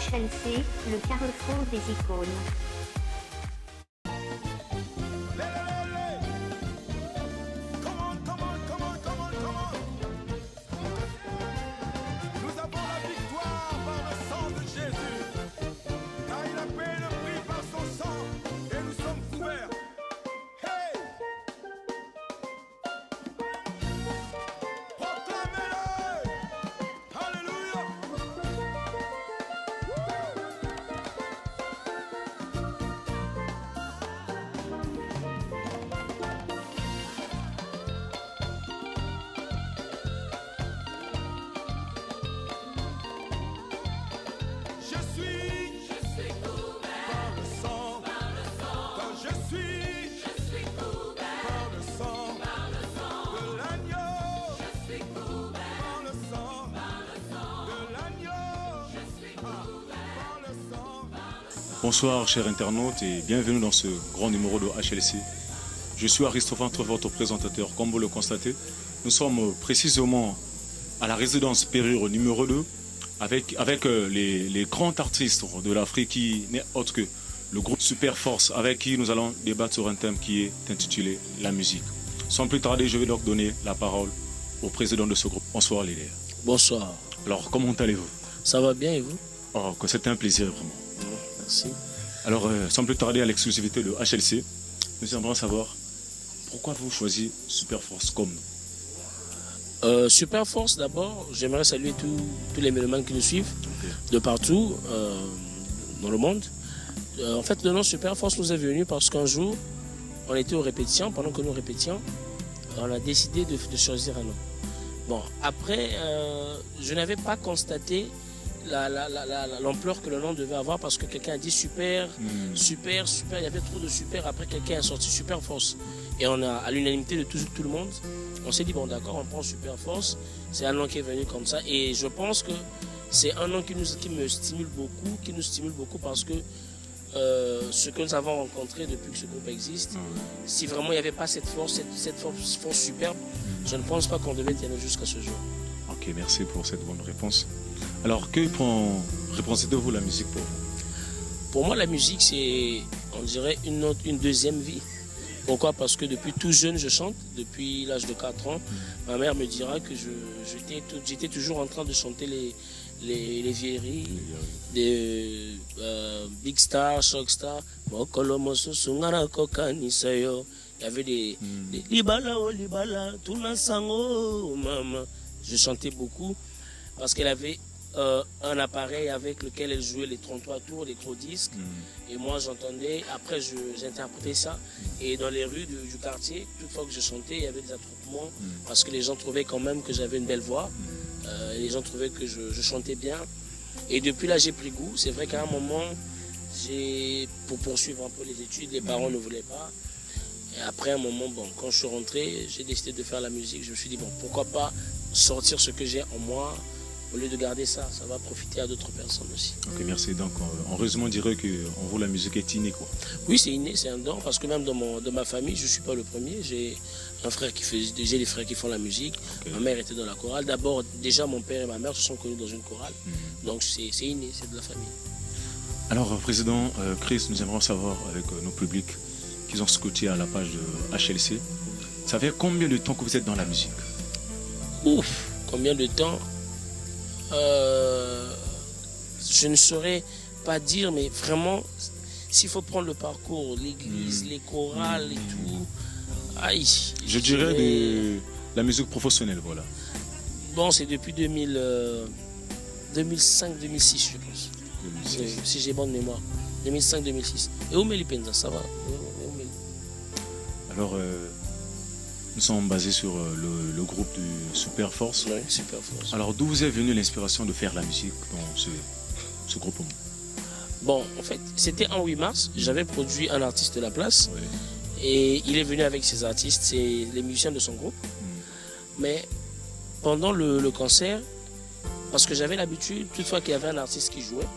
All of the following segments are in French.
HLC, le carrefour des icônes. Bonsoir chers internautes et bienvenue dans ce grand numéro de HLC. Je suis Aristophe, votre présentateur. Comme vous le constatez, nous sommes précisément à la résidence Pérure numéro 2 avec les grands artistes de l'Afrique qui n'est autre que le groupe Super Force avec qui nous allons débattre sur un thème qui est intitulé la musique. Sans plus tarder, je vais donc donner la parole au président de ce groupe. Bonsoir Lily. Bonsoir. Alors comment allez-vous? Ça va bien et vous? Oh, que c'était un plaisir vraiment. Merci. Alors, sans plus tarder à l'exclusivité de HLC, nous aimerions savoir pourquoi vous choisissez Super Force comme nous. Super Force, d'abord, j'aimerais saluer tous les mélomanes qui nous suivent de partout dans le monde. En fait, le nom Super Force nous est venu parce qu'un jour, on était aux répétitions, pendant que nous répétions, on a décidé de choisir un nom. Bon, après, je n'avais pas constaté l'ampleur que le nom devait avoir parce que quelqu'un a dit super, super, il y avait trop de super. Après, quelqu'un a sorti Super Force. Et on a, à l'unanimité de tout le monde, on s'est dit, bon d'accord, on prend Super Force. C'est un nom qui est venu comme ça. Et je pense que c'est un nom qui me stimule beaucoup, qui nous stimule beaucoup parce que ce que nous avons rencontré depuis que ce groupe existe, si vraiment il n'y avait pas cette force superbe, je ne pense pas qu'on devait tenir jusqu'à ce jour. Ok, merci pour cette bonne réponse. Alors, que représentez-vous la musique pour vous? Pour moi, la musique, c'est, on dirait, une deuxième vie. Pourquoi? Parce que depuis tout jeune, je chante. Depuis l'âge de 4 ans, ma mère me dira que j'étais toujours en train de chanter les vieilleries, des Big Star, Shock Star. Il y avait des Libala, oh Libala, Tunasango, maman. Je chantais beaucoup parce qu'elle avait un appareil avec lequel elle jouait les 33 tours, les gros disques. Et moi j'entendais, après j'interprétais ça. Et dans les rues du quartier, toute fois que je chantais, il y avait des attroupements parce que les gens trouvaient quand même que j'avais une belle voix. Les gens trouvaient que je chantais bien. Et depuis là j'ai pris goût. C'est vrai qu'à un moment, pour poursuivre un peu les études, les parents ne voulaient pas. Et après un moment, bon, quand je suis rentré, j'ai décidé de faire la musique. Je me suis dit, bon, pourquoi pas sortir ce que j'ai en moi. Au lieu de garder ça, ça va profiter à d'autres personnes aussi. Ok, merci. Donc, en résumé, on dirait qu'en vous, la musique est innée, quoi. Oui, c'est inné, c'est un don, parce que même dans ma famille, je ne suis pas le premier. J'ai des frères qui font la musique. Okay. Ma mère était dans la chorale. D'abord, déjà, mon père et ma mère se sont connus dans une chorale. Donc, c'est inné, c'est de la famille. Alors, Président Chris, nous aimerions savoir, avec nos publics qui ont scotché à la page de HLC, ça fait combien de temps que vous êtes dans la musique? Ouf, combien de temps? Je ne saurais pas dire, mais vraiment, s'il faut prendre le parcours, l'église, les chorales et tout, aïe. Je dirais de la musique professionnelle, voilà. Bon, c'est depuis 2005-2006, je pense. 2006. Si j'ai bonne mémoire. 2005-2006. Et où Melipenza, ça va? Alors, nous sommes basés sur le groupe de Super Force. Oui, Super Force. Alors, d'où vous est venue l'inspiration de faire la musique dans ce groupe? Bon, en fait, c'était en 8 mars. J'avais produit un artiste de la place. Oui. Et il est venu avec ses artistes, c'est les musiciens de son groupe. Mais pendant le concert, parce que j'avais l'habitude, toutefois qu'il y avait un artiste qui jouait,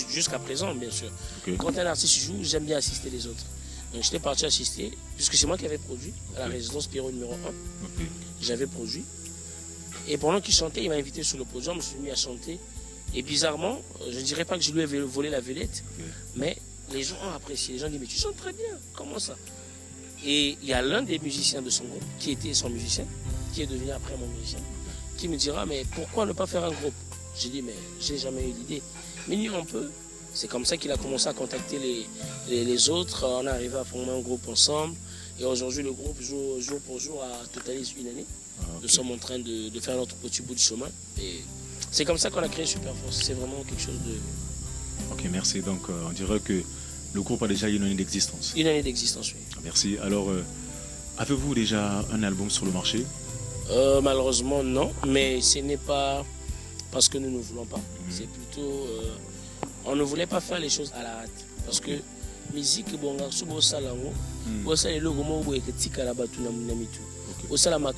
jusqu'à présent, bien sûr. Quand un artiste joue, j'aime bien assister les autres. Donc j'étais parti assister, puisque c'est moi qui avais produit à la résidence Pérure numéro 1. J'avais produit. Et pendant qu'il chantait, il m'a invité sur le podium, je me suis mis à chanter. Et bizarrement, je ne dirais pas que je lui ai volé la vedette, Ok. mais les gens ont apprécié. Les gens disent, mais tu chantes très bien, comment ça? Et il y a l'un des musiciens de son groupe, qui était son musicien, qui est devenu après mon musicien, qui me dira, mais pourquoi ne pas faire un groupe? J'ai dit, mais j'ai jamais eu l'idée. Mais nous, on peut. C'est comme ça qu'il a commencé à contacter les autres. On est arrivé à former un groupe ensemble. Et aujourd'hui, le groupe, jour pour jour, totalise une année. Ah, ok. Nous sommes en train de faire notre petit bout de chemin. Et c'est comme ça qu'on a créé Superforce. C'est vraiment quelque chose de... Ok, merci. Donc, on dirait que le groupe a déjà une année d'existence. Une année d'existence, oui. Merci. Alors, avez-vous déjà un album sur le marché? Malheureusement, non. Mais ce n'est pas parce que nous ne voulons pas. C'est plutôt... on ne voulait pas faire les choses à la hâte. Parce que musique, bon, au salon, au salon, au salon,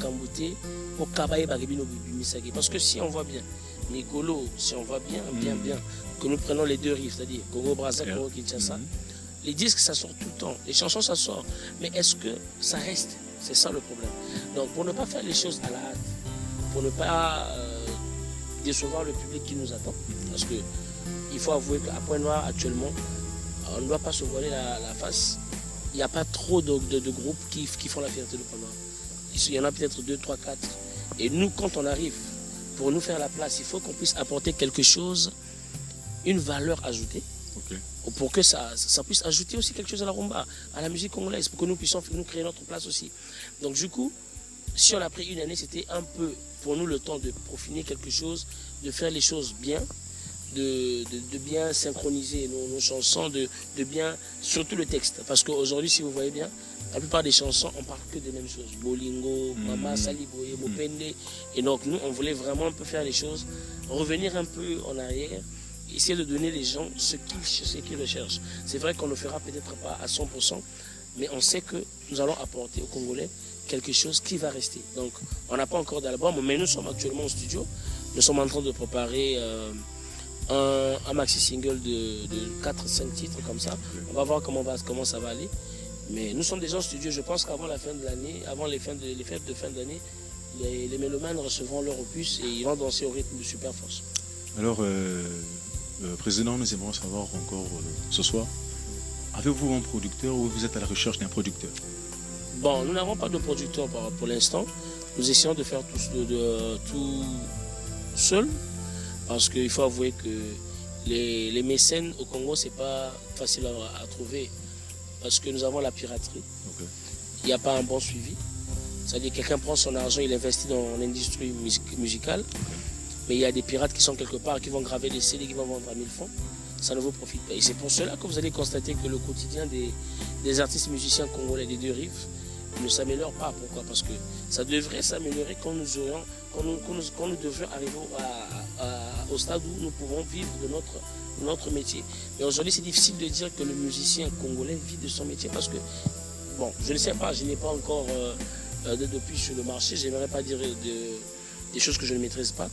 au kabaye, parce que si on voit bien, Nicolo, si on voit bien, que nous prenons les deux rives, c'est-à-dire Congo, Brazza, Congo, Kinshasa, les disques, ça sort tout le temps, les chansons, ça sort. Mais est-ce que ça reste? C'est ça le problème. Donc, pour ne pas faire les choses à la hâte, pour ne pas décevoir le public qui nous attend, parce que il faut avouer qu'à Point Noir, actuellement, on ne doit pas se voiler la face. Il n'y a pas trop de groupes qui font la fierté de Point Noir. Il y en a peut-être 2, 3, 4. Et nous, quand on arrive, pour nous faire la place, il faut qu'on puisse apporter quelque chose, une valeur ajoutée, pour que ça puisse ajouter aussi quelque chose à la rumba, à la musique congolaise, pour que nous puissions nous créer notre place aussi. Donc du coup, si on a pris une année, c'était un peu pour nous le temps de peaufiner quelque chose, de faire les choses bien, de bien synchroniser nos chansons, de bien, surtout le texte. Parce qu'aujourd'hui, si vous voyez bien, la plupart des chansons, on parle que des mêmes choses. Bolingo, Mama, Saliboye, Mopende. Et donc nous, on voulait vraiment un peu faire les choses, revenir un peu en arrière, essayer de donner les gens ce qu'ils recherchent. C'est vrai qu'on ne fera peut-être pas à 100%, mais on sait que nous allons apporter aux Congolais quelque chose qui va rester. Donc on n'a pas encore d'album, mais nous sommes actuellement au studio. Nous sommes en train de préparer un maxi single de 4-5 titres comme ça. On va voir comment ça va aller. Mais nous sommes déjà au studio. Je pense qu'avant la fin de l'année, avant les fêtes de fin d'année, les mélomanes recevront leur opus et ils vont danser au rythme de Superforce. Alors, Président, nous aimerions savoir encore ce soir, avez-vous un producteur ou vous êtes à la recherche d'un producteur? Bon, nous n'avons pas de producteur pour l'instant. Nous essayons de faire tout seul. Parce qu'il faut avouer que les mécènes au Congo, ce n'est pas facile à trouver. Parce que nous avons la piraterie. Il n'y a pas un bon suivi. C'est-à-dire que quelqu'un prend son argent, il investit dans l'industrie musicale. Mais il y a des pirates qui sont quelque part, qui vont graver des CD, qui vont vendre à 1000 francs. Ça ne vous profite pas. Et c'est pour cela que vous allez constater que le quotidien des artistes musiciens congolais des deux rives ne s'améliore pas. Pourquoi? Parce que ça devrait s'améliorer quand nous devrions arriver au stade où nous pouvons vivre de notre métier. Mais aujourd'hui, c'est difficile de dire que le musicien congolais vit de son métier parce que, bon, je ne sais pas, je n'ai pas encore depuis sur le marché, je n'aimerais pas dire des choses que je ne maîtrise pas.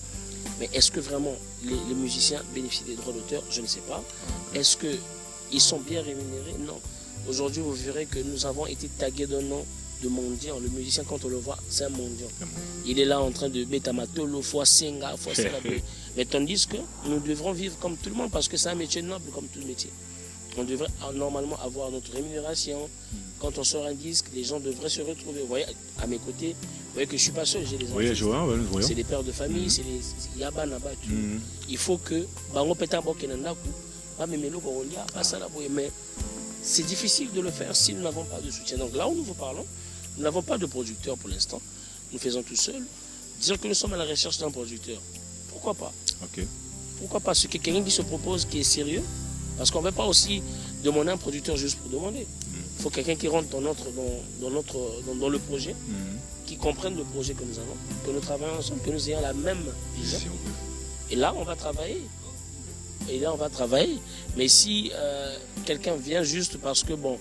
Mais est-ce que vraiment les musiciens bénéficient des droits d'auteur? Je ne sais pas. Est-ce qu'ils sont bien rémunérés? Non. Aujourd'hui, vous verrez que nous avons été tagués d'un nom de mendiant. Le musicien, quand on le voit, c'est un mendiant. Il est là en train de Betamatolo, fois Senga, fois Senga. Mais tandis que nous devrons vivre comme tout le monde parce que c'est un métier noble comme tout métier. On devrait normalement avoir notre rémunération. Quand on sort un disque, les gens devraient se retrouver. Vous voyez, à mes côtés, vous voyez que je ne suis pas seul, j'ai des enfants. C'est des pères de famille, c'est les Yaba Naba. Il faut que mais c'est difficile de le faire si nous n'avons pas de soutien. Donc là où nous vous parlons, nous n'avons pas de producteur pour l'instant. Nous faisons tout seul. Dire que nous sommes à la recherche d'un producteur. Pourquoi pas? Pourquoi pas? Ce que quelqu'un qui se propose, qui est sérieux. Parce qu'on ne veut pas aussi demander un producteur juste pour demander. Il faut quelqu'un qui rentre dans le projet, qui comprenne le projet que nous avons, que nous travaillons ensemble, que nous ayons la même vision. Et là, on va travailler. Mais si quelqu'un vient juste parce que, bon,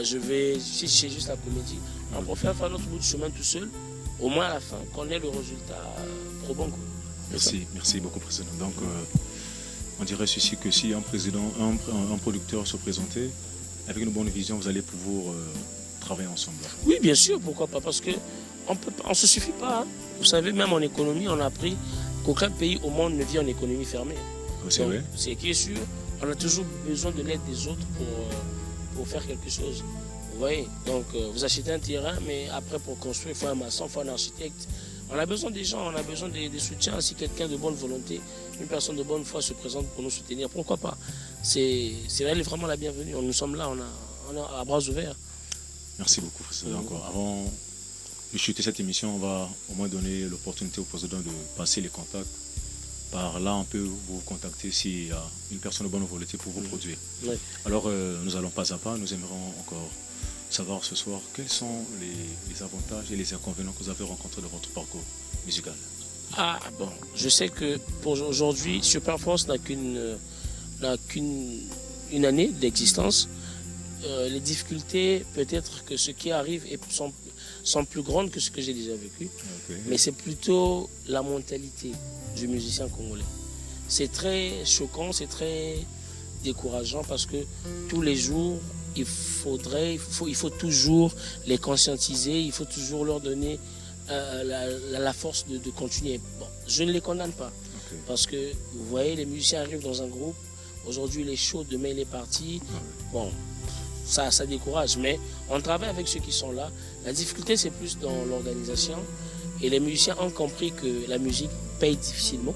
si c'est juste la comédie, on préfère faire notre bout de chemin tout seul, au moins à la fin, qu'on ait le résultat probant. Merci beaucoup, Président. Donc, on dirait ceci que si un producteur se présentait, avec une bonne vision, vous allez pouvoir travailler ensemble. Oui, bien sûr, pourquoi pas? Parce qu'on ne se suffit pas. Hein. Vous savez, même en économie, on a appris qu'aucun pays au monde ne vit en économie fermée. C'est vrai. C'est qui est sûr, on a toujours besoin de l'aide des autres pour faire quelque chose. Vous voyez, donc vous achetez un terrain, mais après pour construire, il faut un maçon, il faut un architecte. On a besoin des gens, on a besoin des soutiens. Si quelqu'un de bonne volonté, une personne de bonne foi se présente pour nous soutenir, pourquoi pas? C'est elle est vraiment la bienvenue. Nous sommes là, on a à bras ouverts. Merci beaucoup. Encore. Avant de chuter cette émission, on va au moins donner l'opportunité au président de passer les contacts. Par là, on peut vous contacter s'il y a une personne de bonne volonté pour vous produire. Oui. Alors, nous allons pas à pas, nous aimerions encore savoir ce soir quels sont les avantages et les inconvénients que vous avez rencontrés dans votre parcours musical. Ah bon, je sais que pour aujourd'hui, Superforce n'a qu'une année d'existence. Les difficultés, peut-être que ce qui arrive sont plus grandes que ce que j'ai déjà vécu. Okay. Mais c'est plutôt la mentalité du musicien congolais. C'est très choquant, c'est très décourageant parce que tous les jours, il faut toujours les conscientiser, il faut toujours leur donner la force de continuer. Bon, je ne les condamne pas, okay. Parce que vous voyez, les musiciens arrivent dans un groupe, aujourd'hui il est chaud, demain il est parti. Bon, ça décourage, mais on travaille avec ceux qui sont là. La difficulté c'est plus dans l'organisation et les musiciens ont compris que la musique paye difficilement,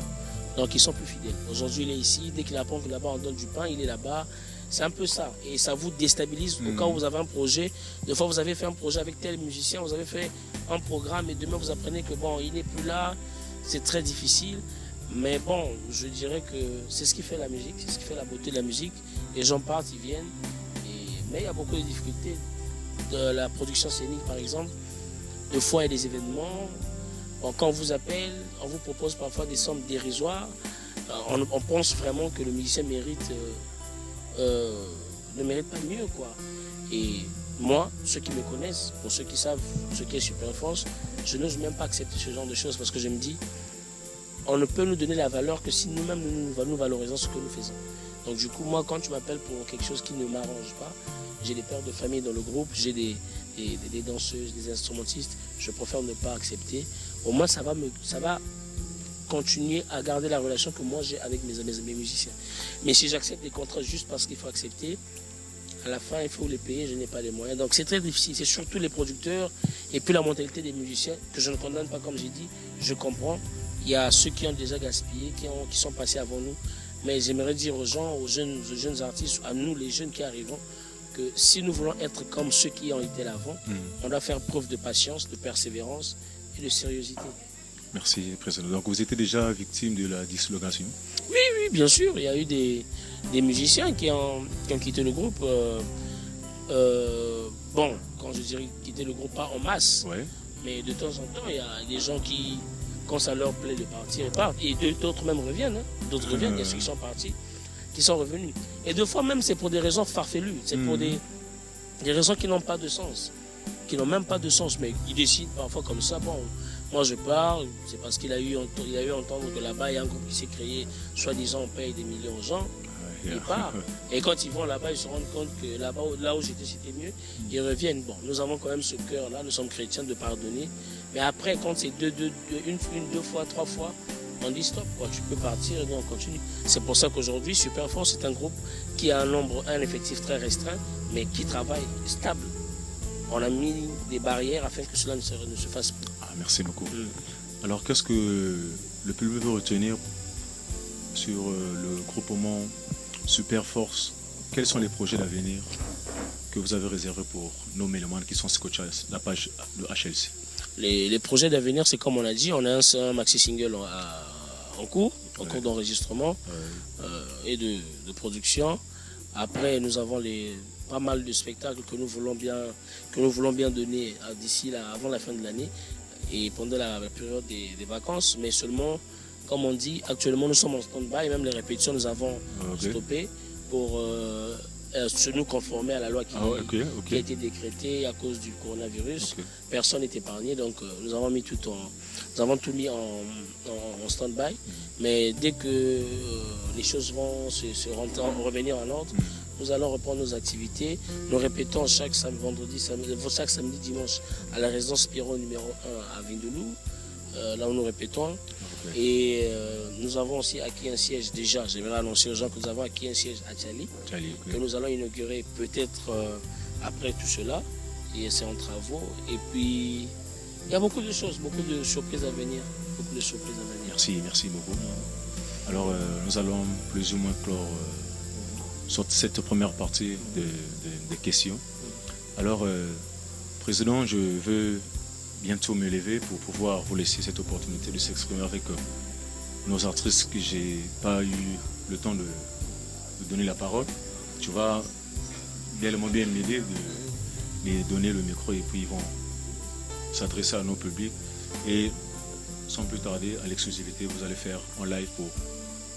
donc ils sont plus fidèles. Aujourd'hui il est ici, dès qu'il apprend que là-bas on donne du pain, il est là-bas. C'est un peu ça, et ça vous déstabilise au cas où vous avez un projet. Des fois, vous avez fait un projet avec tel musicien, vous avez fait un programme, et demain, vous apprenez que bon, il n'est plus là, c'est très difficile. Mais bon, je dirais que c'est ce qui fait la musique, c'est ce qui fait la beauté de la musique. Les gens partent, ils viennent, mais il y a beaucoup de difficultés. De la production scénique, par exemple, des fois, il y a des événements. Bon, quand on vous appelle, on vous propose parfois des sommes dérisoires. On pense vraiment que le musicien mérite... ne mérite pas mieux, quoi. Et moi, ceux qui me connaissent, pour ceux qui savent ce qu'est Superforce, je n'ose même pas accepter ce genre de choses parce que je me dis, on ne peut nous donner la valeur que si nous-mêmes nous valorisons ce que nous faisons. Donc du coup, moi, quand tu m'appelles pour quelque chose qui ne m'arrange pas, j'ai des pères de famille dans le groupe, j'ai des danseuses, des instrumentistes, je préfère ne pas accepter. Au moins, ça va continuer à garder la relation que moi j'ai avec mes musiciens. Mais si j'accepte des contrats juste parce qu'il faut accepter, à la fin il faut les payer, je n'ai pas les moyens. Donc c'est très difficile, c'est surtout les producteurs et puis la mentalité des musiciens que je ne condamne pas, comme j'ai dit, je comprends. Il y a ceux qui ont déjà gaspillé, qui sont passés avant nous, mais j'aimerais dire aux gens, aux jeunes artistes, à nous les jeunes qui arrivons, que si nous voulons être comme ceux qui ont été là avant, on doit faire preuve de patience, de persévérance et de sérieuxité. Merci, Président. Donc, vous étiez déjà victime de la dislocation? Oui, bien sûr. Il y a eu des musiciens qui ont quitté le groupe. Bon, quand je dirais quitter le groupe, pas en masse. Ouais. Mais de temps en temps, il y a des gens qui, quand ça leur plaît de partir, ils partent. Et d'autres même reviennent. Hein. D'autres reviennent. Il y a ceux qui sont partis, qui sont revenus. Et deux fois même, c'est pour des raisons farfelues. C'est pour des raisons qui n'ont pas de sens. Qui n'ont même pas de sens. Mais ils décident parfois comme ça. Bon, moi je pars, c'est parce qu'il a eu à entendre que là-bas il y a un groupe qui s'est créé, soi-disant on paye des millions aux gens, il part. Et quand ils vont là-bas, ils se rendent compte que là où j'étais c'était mieux, ils reviennent. Bon, nous avons quand même ce cœur-là, nous sommes chrétiens de pardonner. Mais après, quand c'est une, deux fois, trois fois, on dit stop, quoi, tu peux partir et nous on continue. C'est pour ça qu'aujourd'hui, Superforce est un groupe qui a un effectif très restreint, mais qui travaille stable. On a mis des barrières afin que cela ne se fasse plus. Ah, merci beaucoup. Alors, qu'est-ce que le public veut retenir sur le groupement Superforce? Quels sont les projets d'avenir que vous avez réservés pour nos mélomanes qui sont scotchés à la page de HLC? Les projets d'avenir, c'est comme on a dit, on a un maxi-single en cours d'enregistrement et de production. Après, nous avons pas mal de spectacles que nous voulons bien donner d'ici avant la fin de l'année et pendant la période des vacances. Mais seulement, comme on dit, actuellement nous sommes en stand-by, même les répétitions nous avons stoppé pour nous conformer à la loi qui a été décrétée à cause du coronavirus. Personne n'est épargné, donc nous avons tout mis en stand-by. Mais dès que les choses vont revenir en ordre, nous allons reprendre nos activités. Nous répétons chaque samedi, dimanche à la résidence Spiro numéro 1 à Vindoulou. là où nous répétons. Et nous avons aussi acquis un siège déjà. J'aimerais annoncer aux gens que nous avons acquis un siège à Tchali, que nous allons inaugurer peut-être après tout cela. Et c'est en travaux. Et puis, il y a beaucoup de choses, beaucoup de surprises à venir. Beaucoup de surprises à venir. Merci beaucoup. Alors, nous allons plus ou moins clore sur cette première partie des questions. Alors, Président, je veux bientôt me lever pour pouvoir vous laisser cette opportunité de s'exprimer avec nos artistes que je n'ai pas eu le temps de donner la parole. Tu vas bien m'aider de donner le micro et puis ils vont s'adresser à nos publics. Et sans plus tarder, à l'exclusivité, vous allez faire en live pour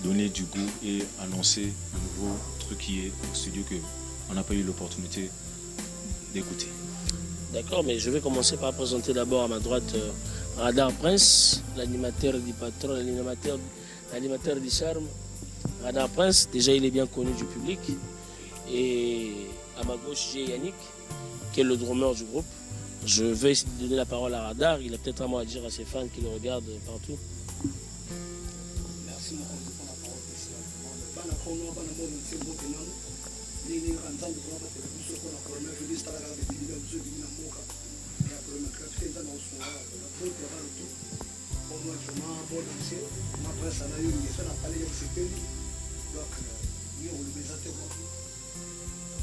donner du goût et annoncer un nouveau truc qui est au studio qu'on n'a pas eu l'opportunité d'écouter. D'accord, mais je vais commencer par présenter d'abord à ma droite Radar Prince, l'animateur du patron, l'animateur du charme. Radar Prince, déjà il est bien connu du public. Et à ma gauche, j'ai Yannick, qui est le drummer du groupe. Je vais donner la parole à Radar. Il a peut-être un mot à dire à ses fans qui le regardent partout. Merci pour la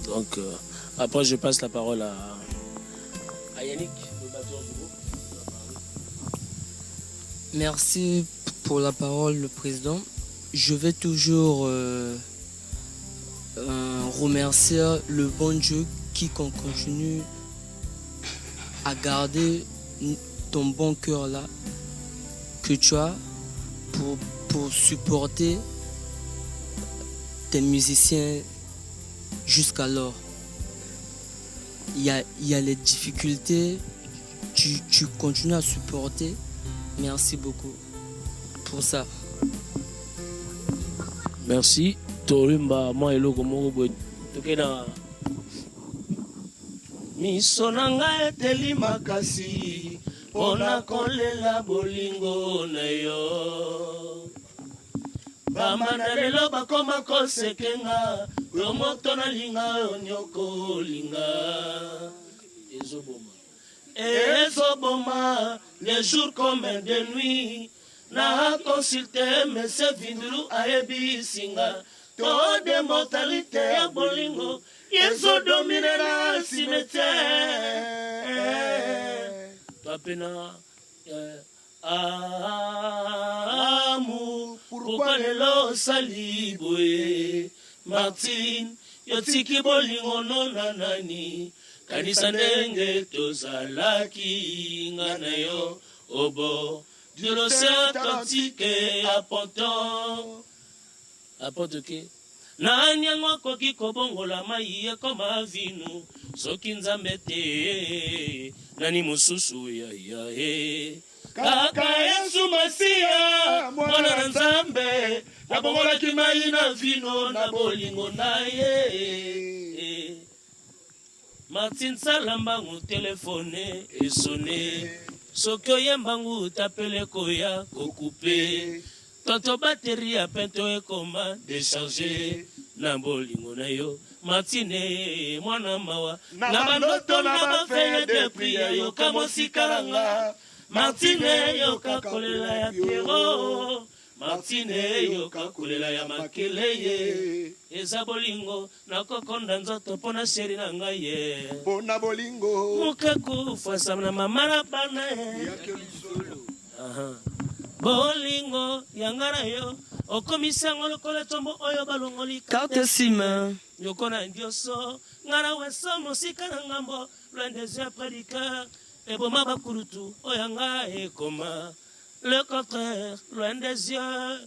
Donc, après, je passe la parole à Yannick, le batteur du groupe. Merci pour la parole, le président. Je vais toujours remercier le bon Dieu qui continue à garder ton bon cœur là que tu as pour supporter tes musiciens jusqu'alors. Il y a les difficultés, tu continues à supporter. Merci beaucoup pour ça. Merci. Torimba moi eloko moko boy. Tokena miso nanga eteli makasi pona kolela bolingo na yo. Bamanda lelo bakoma kosekenga yo moto na linga yo nyoko linga. Ezoboma les jours comme des nuits. Na consulté Monsieur Vindulu ayebi singa to de mortalité ya bolingo yeso domine na cimetière toi pena amour pourquoi lelo sali boye Martine yotiki bolingo nona nani kanisa ndenge tozalaki ngana yo obo de l'océan Atlantique à Ponton. À Pontoke. Nani yango koki kobongola mai ekoma vinu soki nzambe te nani mususu ya kaka Yesu Masiya mwana na nzambe nabongolaki mai na vino na bolingo na ye. Martin Salambangu telefone esone soki oyembangu tapele koya kokupe tonto bateri ya pento ekoma décharge na bolingo na yo Martine mwana mawa na bandoto na bafeye de priya yoka mosikalanga Martine yoka kolela ya Piero Martine yoka kolela ya makeleye eza bolingo nakokonda nzoto mpona sheri na ngai ye mpona bolingo mokekufa na mama na bana bolingo yanga na yo okomisango lokola tombo oyo balongoli carte sima yoko na ndioso ngana weso mosika na ngambo loin des yeux près du cœur eboma bakulutu oyanga ekoma le contraire loin des yeux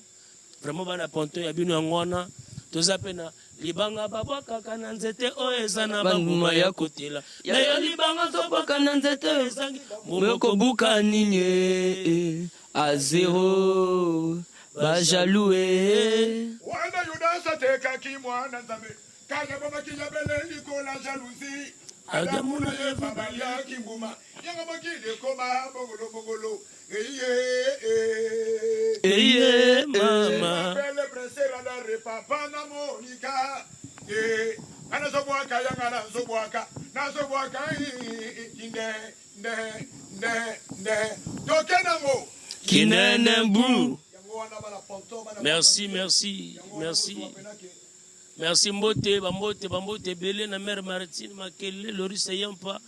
vraiment bana ponto ya bino yango wana toza pena libanga babwakaka na nzete oyo eza na bambuma ya kotela nayo libanga tobwaka na nzete oyo ezangi mokobuka nini a zero bajalue wana yudasa tekaki mwana nzambe kanya bomaki yabele likola jalousie Adamu na Eva Eva balia kimbuma. Yanga makide koma bongolo bongolo. Eye mama. Belle princesse la repapa na Monica. Ana sobwaka yanga na sobwaka. Na sobwaka nde. Tokenango. Kinenembu. Merci, merci, merci. Merci Mbote, Bambote, Belé, na mère Martine Makele, Loris Yampa,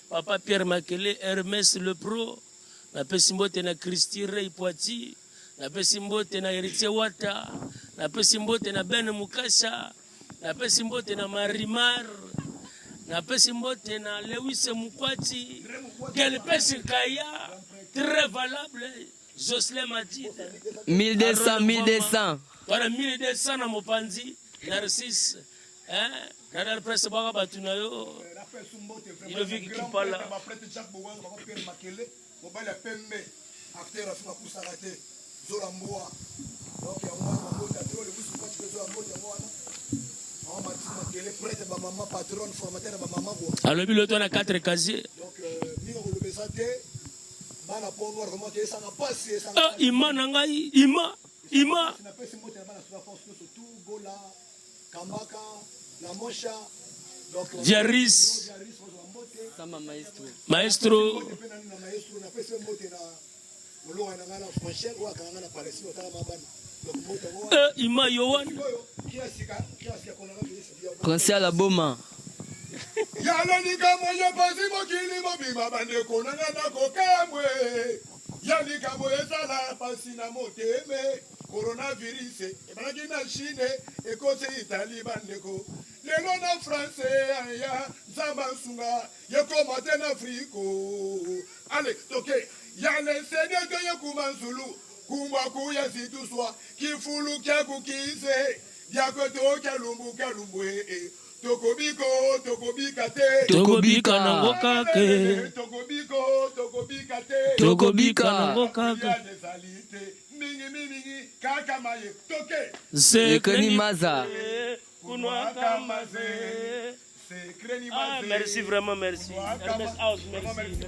Papa Pierre Makele, Hermès le Pro, na pesi Mbote na Christy Ray Poiti, na pesi Mbote na Héritier Wata, na pesi Mbote na Ben Mukasha, na pesi Mbote na Marimar, na pesi Mbote na Lewis Mukwati, quel pesi Kaya, très valable, Jocelyn Matide. 1200. Voilà 1200 na Mopanzi. Narcisse, hein? Canal Presse Baga Batunayo. Il a vu qui parle là. Alors, il a 4 casiers. Ah, Ima Nangai, Ima. Kambaka, la Mosha, Diaris, Maestro. Ima Yohan. Prince à la Boma. Yalonika moyo pasi mokili mobima bande konanga na kokamwe. Yanika moyo sala pasi na moteme. Coronavirus, ebanaki na Chine, ekose Italie bandeko. Lelo na France, aya, Zamba Sunga, yekoma te na Afriko. Allez, ok, yale sede ke yekuma Zulu, kumba kuya zituswa, kifulu kya kukize, yako to kalumbu tokobika te. Tokobika na ngokake. Tokobika te. Tokobika na ngokake. Mingi kaka maye toke Sekreni Maza Kunwaka Maze. Sekreni Maze. Merci vraiment, merci. Hermès House, merci.